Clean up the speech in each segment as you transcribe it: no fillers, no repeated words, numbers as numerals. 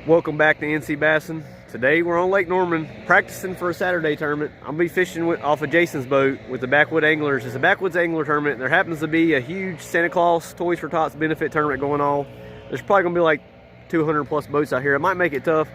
Welcome back to NC Bassin. Today we're on Lake Norman practicing for a Saturday tournament. I'll be fishing off of Jason's boat with the Backwood Anglers. It's a Backwoods Angler tournament. There happens to be a huge Santa Claus Toys for Tots benefit tournament going on. There's probably going to be like 200 plus boats out here. It might make it tough,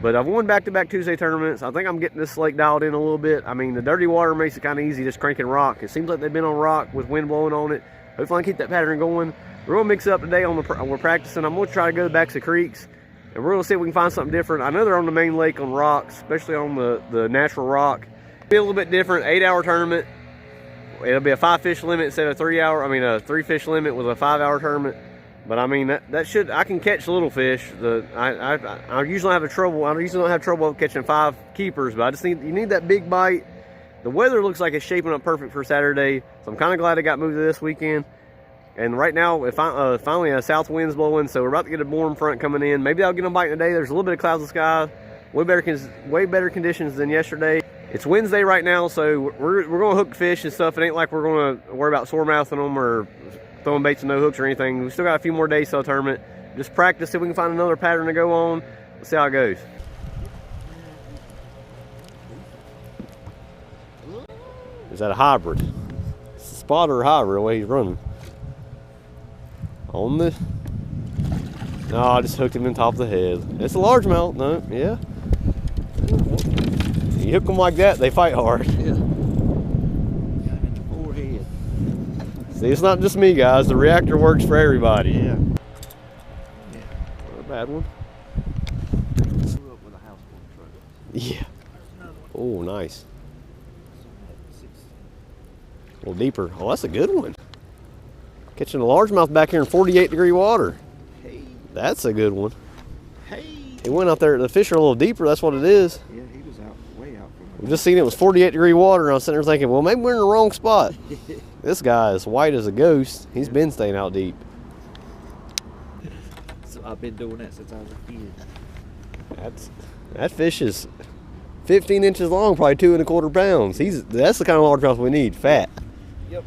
but I've won back-to-back Tuesday tournaments. I think I'm getting this lake dialed in a little bit. I mean, the dirty water makes it kind of easy just cranking rock. It seems like they've been on rock with wind blowing on it. Hopefully I can keep that pattern going. We're going to mix it up today. We're practicing. I'm going to try to go to the backs of creeks. And we're going to see if we can find something different. I know they're on the main lake on rocks, especially on the natural rock. It'll be a little bit different, 8-hour tournament. It'll be a 5-fish limit instead of a 3-fish limit with a 5-hour tournament. But I mean, I can catch little fish. I usually don't have trouble catching 5 keepers, but you need that big bite. The weather looks like it's shaping up perfect for Saturday, so I'm kind of glad it got moved to this weekend. And right now, finally a south wind's blowing, so we're about to get a warm front coming in. Maybe I'll get them biting today. There's a little bit of clouds in the sky. Way better conditions than yesterday. It's Wednesday right now, so we're going to hook fish and stuff. It ain't like we're going to worry about sore mouthing them or throwing baits and no hooks or anything. We still got a few more days till the tournament. Just practice, see if we can find another pattern to go on. Let's see how it goes. Is that a hybrid? It's a spotter or hybrid the way he's running. On the... No, I just hooked him in top of the head. It's a largemouth. No, yeah. You hook them like that, they fight hard. Yeah. Got him in the forehead. See, it's not just me, guys. The reactor works for everybody. Yeah. Yeah. Not a bad one. Grew up with a house full of trucks. Yeah. Oh, nice. A little deeper. Oh, that's a good one. Catching a largemouth back here in 48-degree water. Hey. That's a good one. Hey. He went out there. The fish are a little deeper. That's what it is. Yeah, he was way out from We just seen it was 48-degree water, and I was sitting there thinking, well, maybe we're in the wrong spot. This guy is white as a ghost. He's been staying out deep. So I've been doing that since I was a kid. That fish is 15 inches long, probably 2 1/4 pounds. That's the kind of largemouth we need, fat. Yep.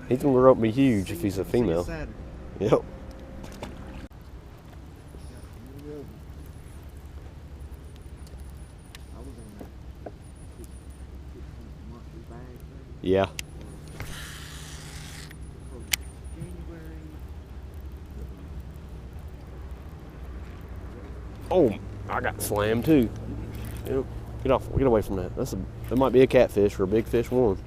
He's gonna grow up and be huge if he's a female. Yep. Yeah. Oh, I got slammed too. Yep. Get away from that. That might be a catfish or a big fish one.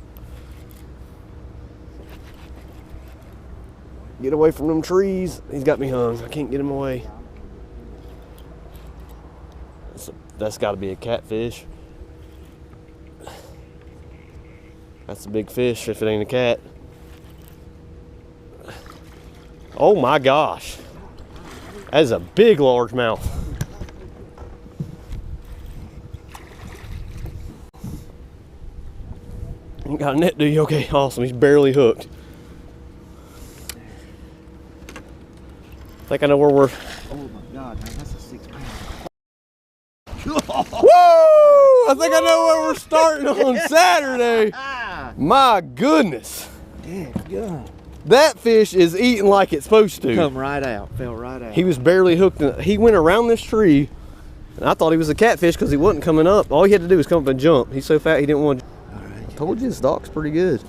Get away from them trees. He's got me hung. I can't get him away. That's got to be a catfish. That's a big fish if it ain't a cat. Oh my gosh. That is a big largemouth. You got a net, do you? Okay, awesome. He's barely hooked. I think I know where we're... Oh my God, man, that's a 6-pound. Woo! I think I know where we're starting on Saturday. My goodness. Yeah, God. That fish is eating like it's supposed to. Come right out, fell right out. He was barely hooked. He went around this tree, and I thought he was a catfish because he wasn't coming up. All he had to do was come up and jump. He's so fat he didn't want to. All right. I told you his stock's pretty good.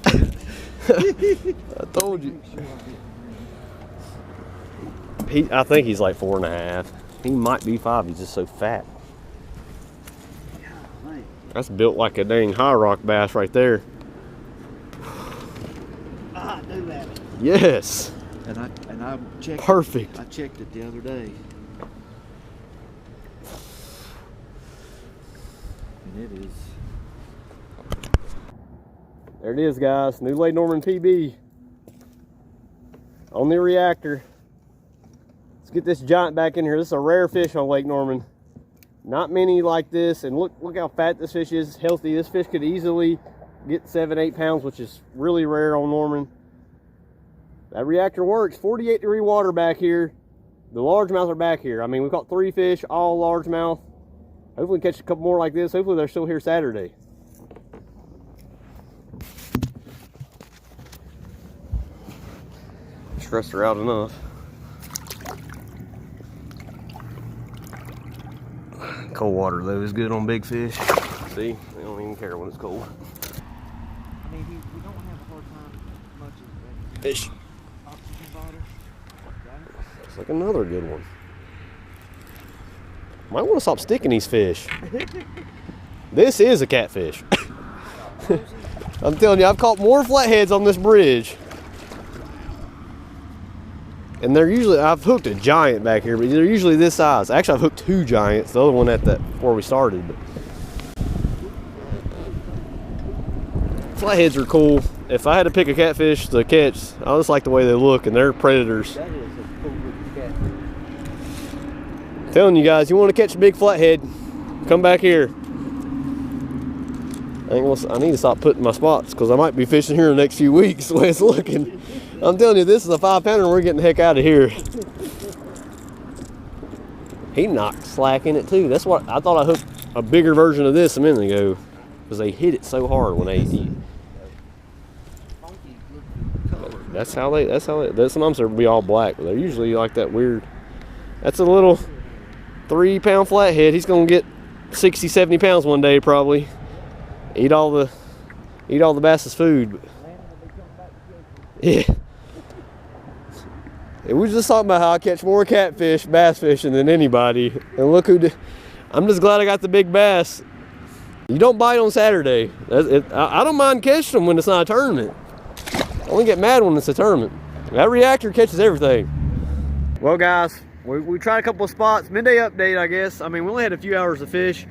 I told you. I think he's like 4.5. He might be 5. He's just so fat. That's built like a dang high rock bass right there. I do have it. Yes. And I checked. Perfect. I checked it the other day. And it is. There it is, guys. New late Norman P.B. on the reactor. Let's get this giant back in here. This is a rare fish on Lake Norman. Not many like this, and look how fat this fish is, healthy. This fish could easily get 7-8 pounds, which is really rare on Norman. That reactor works. 48-degree water back here. The largemouth are back here. I mean, we caught 3 fish, all largemouth. Hopefully catch a couple more like this. Hopefully they're still here Saturday. Stressed her out enough. Cold water though is good on big fish. See, they don't even care when it's cold. I mean, we don't have a hard time much as Fish. oxygen bottle. It's like another good one. Might want to stop sticking these fish. This is a catfish. I'm telling you, I've caught more flatheads on this bridge. And they're usually, I've hooked a giant back here, but they're usually this size. Actually, I've hooked 2 giants. The other one at that where we started. But flatheads are cool. If I had to pick a catfish to catch, I just like the way they look, and they're predators. That is a cool looking catfish. Telling you guys, you want to catch a big flathead, come back here. I need to stop putting my spots because I might be fishing here in the next few weeks the way it's looking. I'm telling you, this is a 5-pounder and we're getting the heck out of here. He knocked slack in it too. That's what I thought. I hooked a bigger version of this a minute ago because they hit it so hard when they eat. Sometimes they'll be all black, but they're usually like that weird. That's a little 3-pound flathead. He's gonna get 60, 70 pounds one day probably. Eat all the bass's food. Yeah. We was just talking about how I catch more catfish bass fishing than anybody, and look who did. I'm just glad I got the big bass. You don't bite on Saturday. I don't mind catching them when it's not a tournament. I only get mad when it's a tournament. That reactor catches everything. Well, guys, we tried a couple of spots. Midday update, I guess. I mean, we only had a few hours to fish.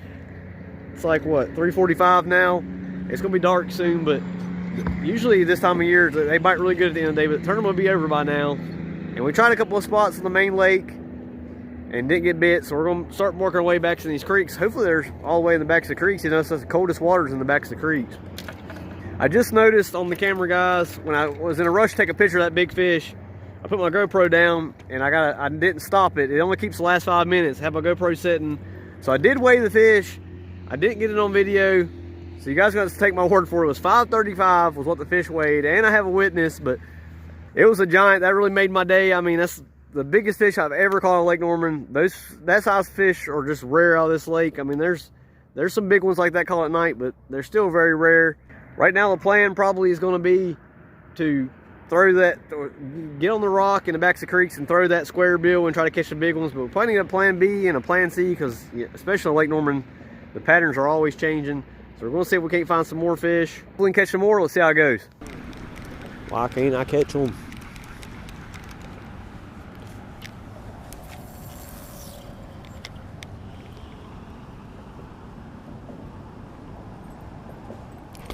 It's like, what, 3:45 now? It's going to be dark soon, but usually this time of year, they bite really good at the end of the day, but the tournament will be over by now. And we tried a couple of spots on the main lake and didn't get bit, so we're going to start working our way back to these creeks. Hopefully there's all the way in the backs of the creeks. You know, so the coldest water's in the backs of the creeks. I just noticed on the camera, guys, when I was in a rush to take a picture of that big fish, I put my GoPro down and I didn't stop it. It only keeps the last 5 minutes. I have my GoPro setting. So I did weigh the fish. I didn't get it on video. So you guys got to take my word for it. It was 535 was what the fish weighed. And I have a witness, but it was a giant. That really made my day. I mean, that's the biggest fish I've ever caught on Lake Norman. That size fish are just rare out of this lake. I mean, there's some big ones like that caught at night, but they're still very rare. Right now the plan probably is going to be to get on the rock in the backs of creeks and throw that square bill and try to catch the big ones. But we're planning a plan B and a plan C because, especially on Lake Norman, the patterns are always changing. So we're going to see if we can't find some more fish. If we can catch some more, let's see how it goes. Why can't I catch them?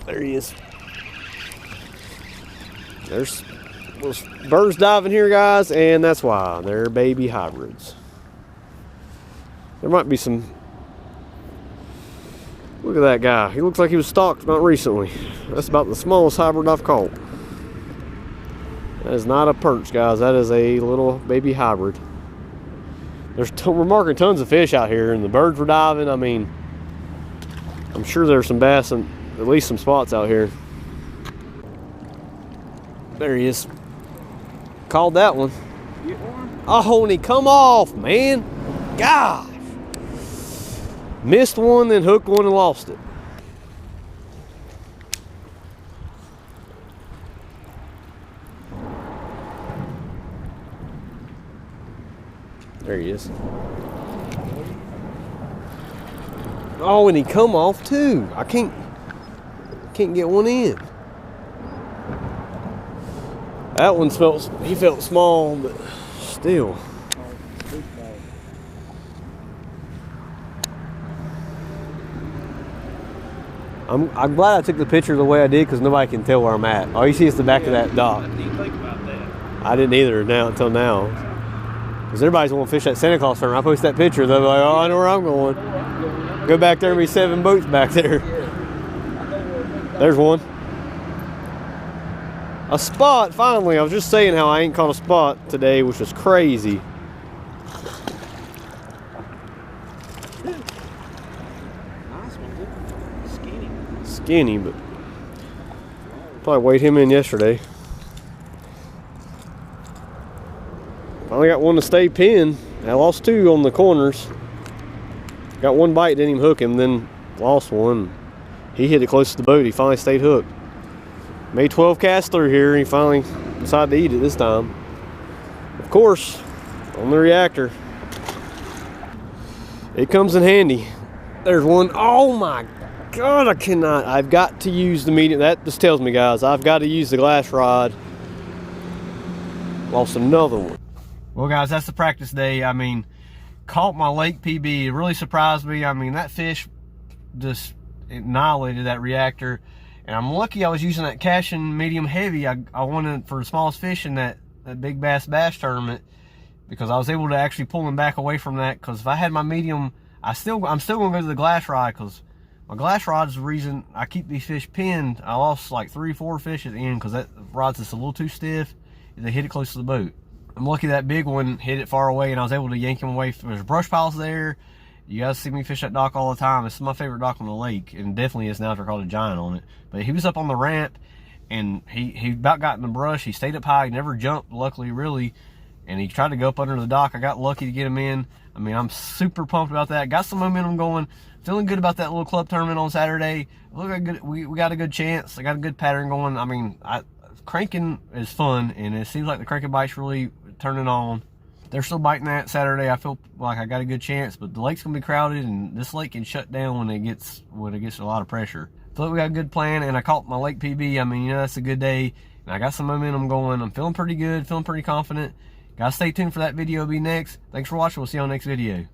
There he is. There's birds diving here, guys, and that's why they're baby hybrids. There might be some. Look at that guy. He looks like he was stalked not recently. That's about the smallest hybrid I've caught. That is not a perch, guys. That is a little baby hybrid. We're marking tons of fish out here, and the birds were diving. I mean, I'm sure there's some bass and at least some spots out here. There he is. Called that one. Oh, and he come off, man. Gosh. Missed one, then hooked one and lost it. There he is. Oh, and he come off too. I can't get one in. That one he felt small, but still. I'm glad I took the picture the way I did because nobody can tell where I'm at. All you see is the back of that dock. I didn't think about that. I didn't either until now. Because everybody's want to fish that Santa Claus tournament. I post that picture, they'll be like, oh, I know where I'm going. Go back there and be 7 boats back there. There's one. A spot, finally. I was just saying how I ain't caught a spot today, which is crazy. Nice one, skinny. Skinny, but probably weighed him in yesterday. Finally got one to stay pinned. I lost 2 on the corners. Got one bite, didn't even hook him, then lost one. He hit it close to the boat. He finally stayed hooked. Made 12 casts through here, and he finally decided to eat it this time. Of course, on the reactor, it comes in handy. There's one. Oh my God, I cannot. I've got to use the medium. That just tells me, guys, I've got to use the glass rod. Lost another one. Well, guys, that's the practice day. I mean, caught my Lake PB. It really surprised me. I mean, that fish just annihilated that reactor. And I'm lucky I was using that casting medium heavy. I wanted for the smallest fish in that big bass tournament, because I was able to actually pull him back away from that. Because if I had my medium, I'm still gonna go to the glass rod, because my glass rod is the reason I keep these fish pinned. I lost like 3-4 fish at the end because that rod's just a little too stiff and they hit it close to the boat. I'm lucky that big one hit it far away and I was able to yank him away. There's brush piles there. You guys see me fish that dock all the time. It's my favorite dock on the lake, and definitely is now after I caught a giant on it. But he was up on the ramp, and he about got in the brush. He stayed up high. He never jumped, luckily, really. And he tried to go up under the dock. I got lucky to get him in. I mean, I'm super pumped about that. Got some momentum going. Feeling good about that little club tournament on Saturday. Look at good. We got a good chance. I got a good pattern going. I mean, cranking is fun, and it seems like the cranking bite's really turning on. They're still biting that Saturday. I feel like I got a good chance, but the lake's gonna be crowded, and this lake can shut down when it gets a lot of pressure. I feel like we got a good plan, and I caught my Lake PB. I mean, you know, that's a good day, and I got some momentum going. I'm feeling pretty good, feeling pretty confident. Guys, stay tuned for that video. It'll be next. Thanks for watching. We'll see you on the next video.